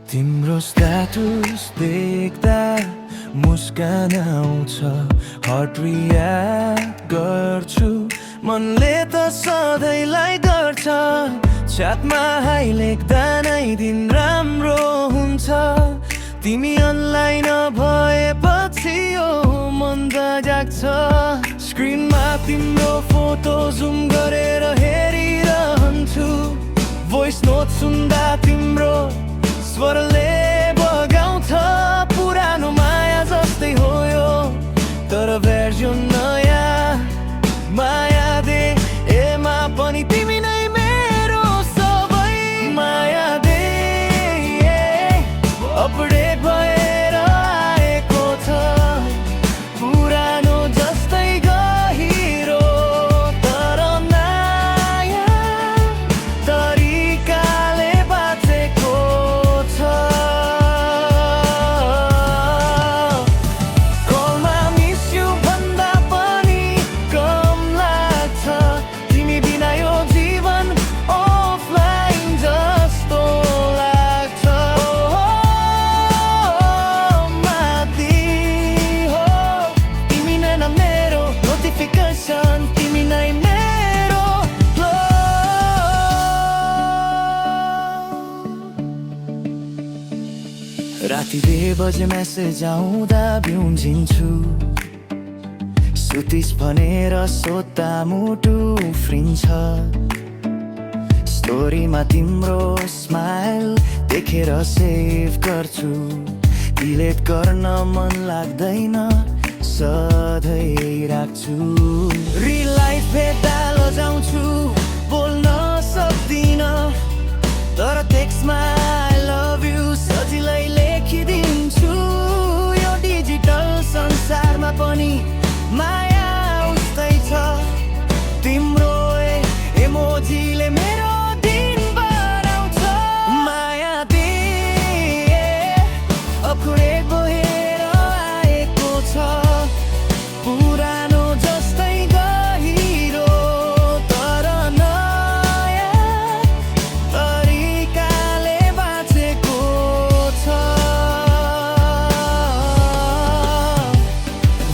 तिम्रो स्ट्याटस देख्दा मुस्कान आउँछ, हट रियाक्ट गर्छु, मनले त सधैँलाई गर्छ। च्याटमा हाई लेख्दा नै दिन राम्रो हुन्छ, तिमी अनलाइन भएपछि यो मन त जाग्छ। स्क्रिनमा तिम्रो फोटो जुम गरेर हेरिरहन्छु, भोइस नोट सुन्दा तिम्रो स्वरले बगाउँछ। पुरानो माया जस्तै हो यो, तर भर्जन नयाँ। माया दे एमा पनि तिमी नै मेरो सबै। माया दे अपडेट भएर आएको छ, पुरानो जस्तै गहिरो, तर नयाँ तरिकाले बाँचेको छ। कलमा मिस यु भन्दा पनि कम लाग्छ, तिमी बिना यो जीवन अफलाइन जस्तो लाग्छ। माथि हो तिमी नै न मेरो नोटिफिकेसन, तिमी नै मेरो राति 2 बजे मेसेज आउँदा बिउजिन्छु, सुतिस भनेर सोध्दा मुटु उफ्रिन्छ। स्टोरीमा तिम्रो स्माइल देखेर सेभ गर्छु, डिलिट गर्न मन लाग्दैन, सधैँ राख्छु। रियल लाइफ भेट्दा लजाउँछु, बोल्न सक्दिन, तर टेक्स्टमा आई लभ यु सजिलै लेखिदिन्छु। यो डिजिटल संसारमा पनि माया उस्तै छ, तिम्रो इमोजीले मेरो दिन बनाउँछ। माया दे अपडेट भएर आएको छ, पुरानो जस्तै गहिरो, तर नयाँ तरिकाले बाँचेको छ।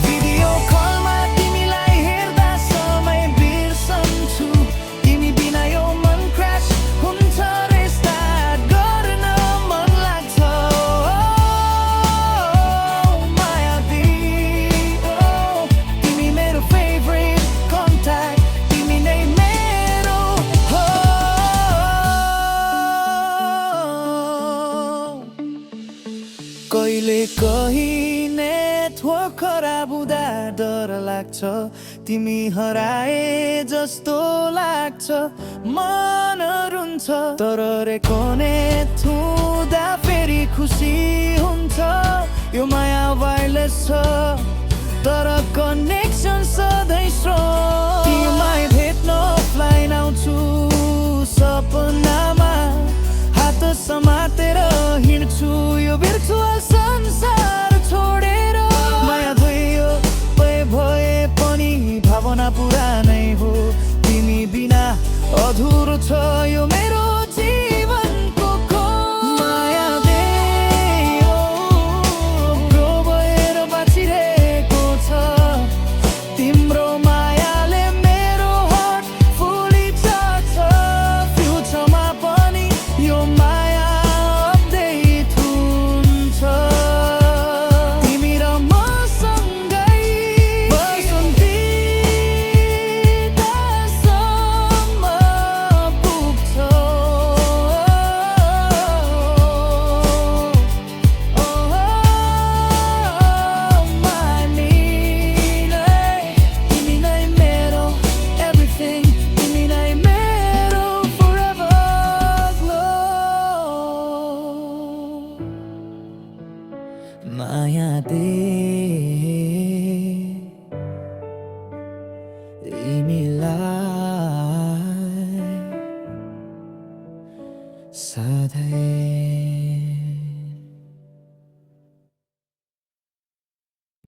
भिडियो कलमा तिमीलाई हेर्दा समय बिर्सन्छु, तिमी बिना यो मन क्र्यास हुन्छ, रेस्टार्ट गर्न मन लाग्छ। माया दे तिमी मेरो फेभरेट कन्ट्याक्ट, तिमी नै मेरो हो। कहिले कहीँ नेटवर्क खराब हुँदा डर लाग्छ, तिमी हराए जस्तो लाग्छ, मन रुन्छ। तर रेकनेक्ट हुँदा फेरि खुसी हुन्छ, यो माया वायरलेस छ, तर कनेक्ट